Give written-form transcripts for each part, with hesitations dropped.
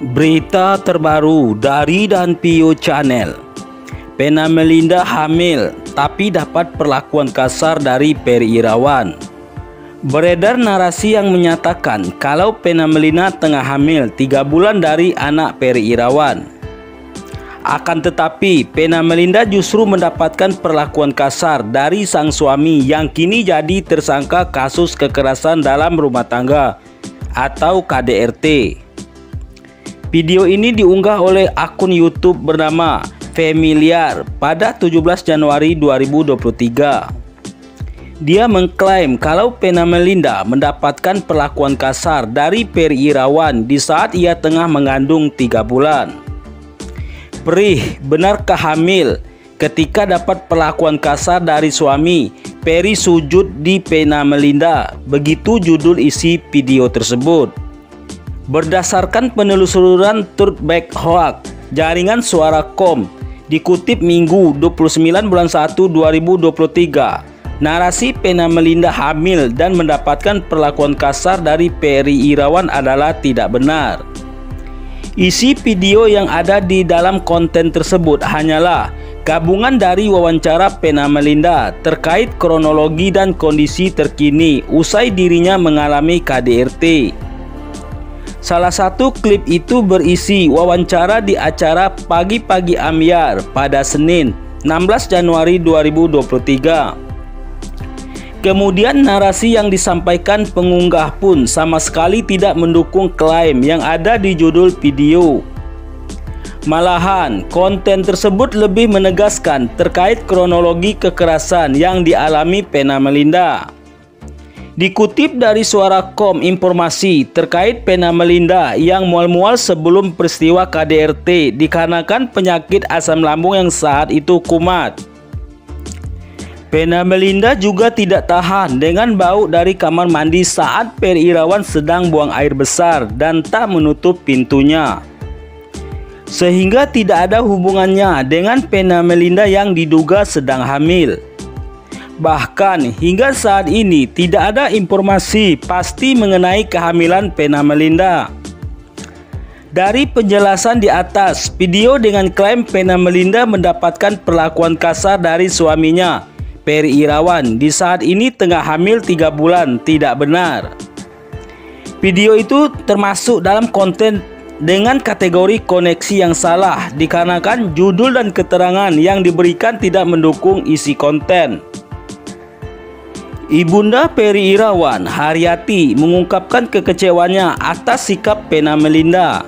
Berita terbaru dari Dan Pio Channel. Vena Melinda hamil tapi dapat perlakuan kasar dari Ferry Irawan. Beredar narasi yang menyatakan kalau Vena Melinda tengah hamil 3 bulan dari anak Ferry Irawan. Akan tetapi Vena Melinda justru mendapatkan perlakuan kasar dari sang suami yang kini jadi tersangka kasus kekerasan dalam rumah tangga atau KDRT. Video ini diunggah oleh akun YouTube bernama Familiar pada 17 Januari 2023. Dia mengklaim kalau Vena Melinda mendapatkan perlakuan kasar dari Ferry Irawan di saat ia tengah mengandung 3 bulan. Perih, benarkah hamil? Ketika dapat perlakuan kasar dari suami, Ferry sujud di Vena Melinda. Begitu judul isi video tersebut. Berdasarkan penelusuran Turtback Hoax, jaringan Suara Kom, dikutip Minggu 29 bulan 1 2023, narasi Vena Melinda hamil dan mendapatkan perlakuan kasar dari Ferry Irawan adalah tidak benar. Isi video yang ada di dalam konten tersebut hanyalah gabungan dari wawancara Vena Melinda terkait kronologi dan kondisi terkini usai dirinya mengalami KDRT. Salah satu klip itu berisi wawancara di acara Pagi-Pagi Ambyar pada Senin 16 Januari 2023. Kemudian narasi yang disampaikan pengunggah pun sama sekali tidak mendukung klaim yang ada di judul video. Malahan, konten tersebut lebih menegaskan terkait kronologi kekerasan yang dialami Vena Melinda. Dikutip dari Suara Kom informasi terkait Vena Melinda yang mual-mual sebelum peristiwa KDRT dikarenakan penyakit asam lambung yang saat itu kumat. Vena Melinda juga tidak tahan dengan bau dari kamar mandi saat Ferry Irawan sedang buang air besar dan tak menutup pintunya. Sehingga tidak ada hubungannya dengan Vena Melinda yang diduga sedang hamil. Bahkan hingga saat ini tidak ada informasi pasti mengenai kehamilan Vena Melinda. Dari penjelasan di atas, video dengan klaim Vena Melinda mendapatkan perlakuan kasar dari suaminya, Ferry Irawan, di saat ini tengah hamil 3 bulan tidak benar. Video itu termasuk dalam konten dengan kategori koneksi yang salah dikarenakan judul dan keterangan yang diberikan tidak mendukung isi konten. Ibunda Ferry Irawan, Haryati, mengungkapkan kekecewaannya atas sikap Vena Melinda.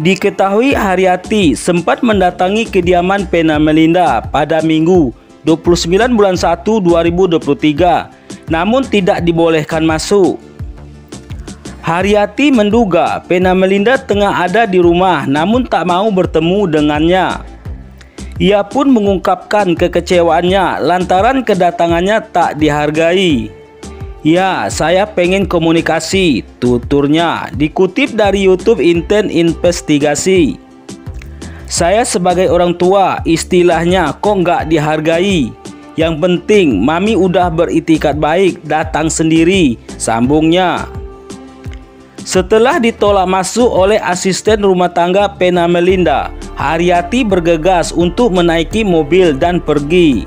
Diketahui Haryati sempat mendatangi kediaman Vena Melinda pada Minggu 29 bulan 1 2023, namun tidak dibolehkan masuk. Haryati menduga Vena Melinda tengah ada di rumah namun tak mau bertemu dengannya. Ia pun mengungkapkan kekecewaannya lantaran kedatangannya tak dihargai. "Ya, saya pengen komunikasi," tuturnya, dikutip dari YouTube Inten Investigasi. "Saya sebagai orang tua, istilahnya kok nggak dihargai. Yang penting, Mami udah beritikat baik, datang sendiri," sambungnya. Setelah ditolak masuk oleh asisten rumah tangga Vena Melinda, Haryati bergegas untuk menaiki mobil dan pergi.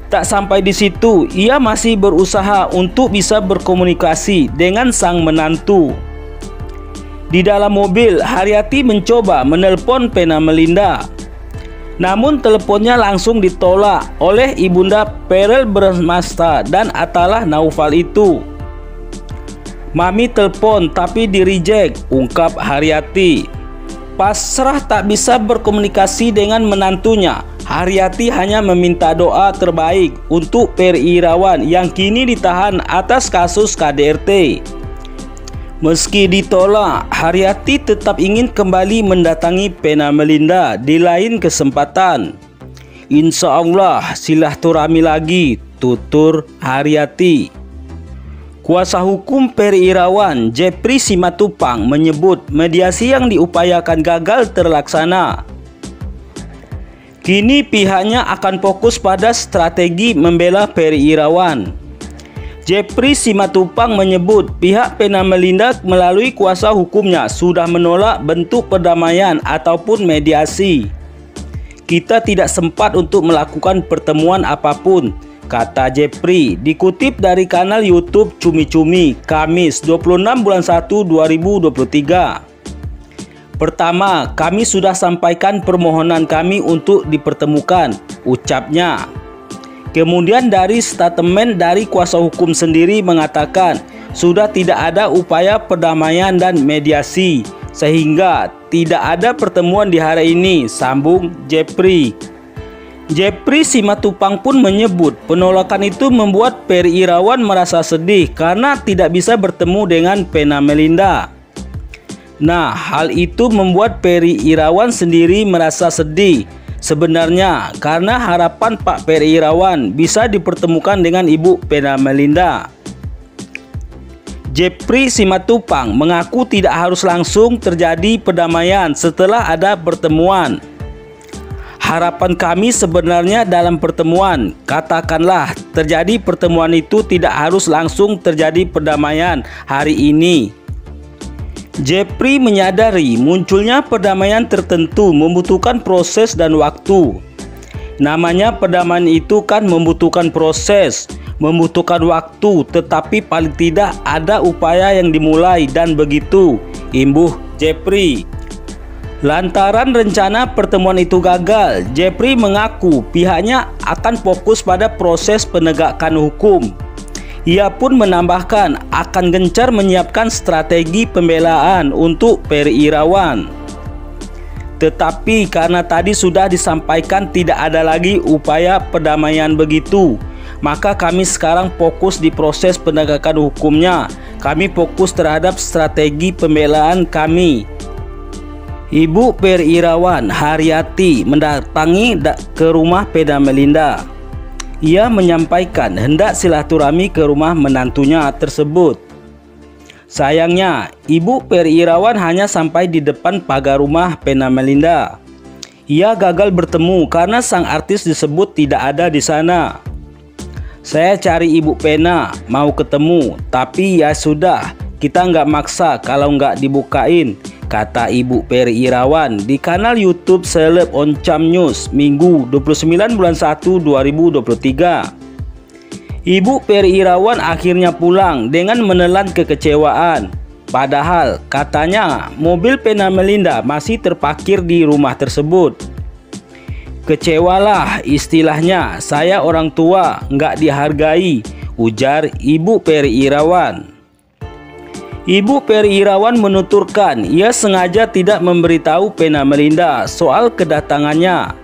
Tak sampai di situ, ia masih berusaha untuk bisa berkomunikasi dengan sang menantu. Di dalam mobil, Haryati mencoba menelpon Vena Melinda. Namun teleponnya langsung ditolak oleh ibunda Ferel Bramasta dan Atalah Naufal itu. "Mami telepon tapi di reject," ungkap Haryati. Pasrah tak bisa berkomunikasi dengan menantunya, Haryati hanya meminta doa terbaik untuk Ferry Irawan yang kini ditahan atas kasus KDRT. Meski ditolak, Haryati tetap ingin kembali mendatangi Vena Melinda di lain kesempatan. "Insya Allah silaturahmi lagi," tutur Haryati. Kuasa hukum Ferry Irawan, Jeffrey Simatupang, menyebut mediasi yang diupayakan gagal terlaksana. Kini pihaknya akan fokus pada strategi membela Ferry Irawan. Jeffrey Simatupang menyebut pihak Pena Melinda melalui kuasa hukumnya sudah menolak bentuk perdamaian ataupun mediasi. Kita tidak sempat untuk melakukan pertemuan apapun, kata Jeffrey, dikutip dari kanal YouTube Cumi Cumi, Kamis 26 bulan 1 2023. Pertama, kami sudah sampaikan permohonan kami untuk dipertemukan, ucapnya. Kemudian dari statement dari kuasa hukum sendiri mengatakan sudah tidak ada upaya perdamaian dan mediasi sehingga tidak ada pertemuan di hari ini, sambung Jeffrey. Jeffrey Simatupang pun menyebut penolakan itu membuat Perry Irawan merasa sedih karena tidak bisa bertemu dengan Pena Melinda. Nah, hal itu membuat Perry Irawan sendiri merasa sedih. Sebenarnya karena harapan Pak Perry Irawan bisa dipertemukan dengan Ibu Pena Melinda. Jeffrey Simatupang mengaku tidak harus langsung terjadi perdamaian setelah ada pertemuan. Harapan kami sebenarnya dalam pertemuan, katakanlah terjadi pertemuan itu tidak harus langsung terjadi perdamaian hari ini. Jeffrey menyadari munculnya perdamaian tertentu membutuhkan proses dan waktu. Namanya perdamaian itu kan membutuhkan proses, membutuhkan waktu, tetapi paling tidak ada upaya yang dimulai dan begitu, imbuh Jeffrey. Lantaran rencana pertemuan itu gagal, Jeffrey mengaku pihaknya akan fokus pada proses penegakan hukum. Ia pun menambahkan akan gencar menyiapkan strategi pembelaan untuk Perry Irawan. Tetapi karena tadi sudah disampaikan tidak ada lagi upaya perdamaian begitu, maka kami sekarang fokus di proses penegakan hukumnya. Kami fokus terhadap strategi pembelaan kami. Ibu Perry Irawan, Haryati, mendatangi ke rumah Pena Melinda. Ia menyampaikan hendak silaturahmi ke rumah menantunya tersebut. Sayangnya, Ibu Perry Irawan hanya sampai di depan pagar rumah Pena Melinda. Ia gagal bertemu karena sang artis disebut tidak ada di sana. Saya cari Ibu Pena, mau ketemu, tapi ya sudah, kita nggak maksa kalau nggak dibukain, kata Ibu Perry Irawan di kanal YouTube Seleb Oncam News Minggu 29 bulan 1 2023. Ibu Perry Irawan akhirnya pulang dengan menelan kekecewaan. Padahal katanya mobil Pena Melinda masih terparkir di rumah tersebut. Kecewalah istilahnya, saya orang tua nggak dihargai, ujar Ibu Perry Irawan. Ibu Perry Irawan menuturkan ia sengaja tidak memberitahu Pena Melinda soal kedatangannya.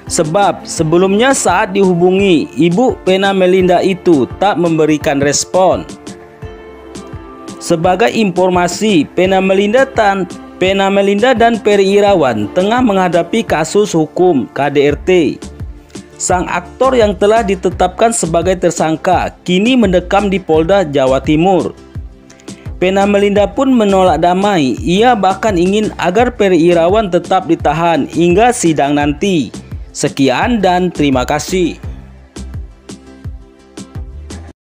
Sebab sebelumnya saat dihubungi, Ibu Pena Melinda itu tak memberikan respon. Sebagai informasi, Pena Melinda dan Perry Irawan tengah menghadapi kasus hukum KDRT. Sang aktor yang telah ditetapkan sebagai tersangka kini mendekam di Polda Jawa Timur. Pena Melinda pun menolak damai. Ia bahkan ingin agar Perry Irawan tetap ditahan hingga sidang nanti. Sekian dan terima kasih.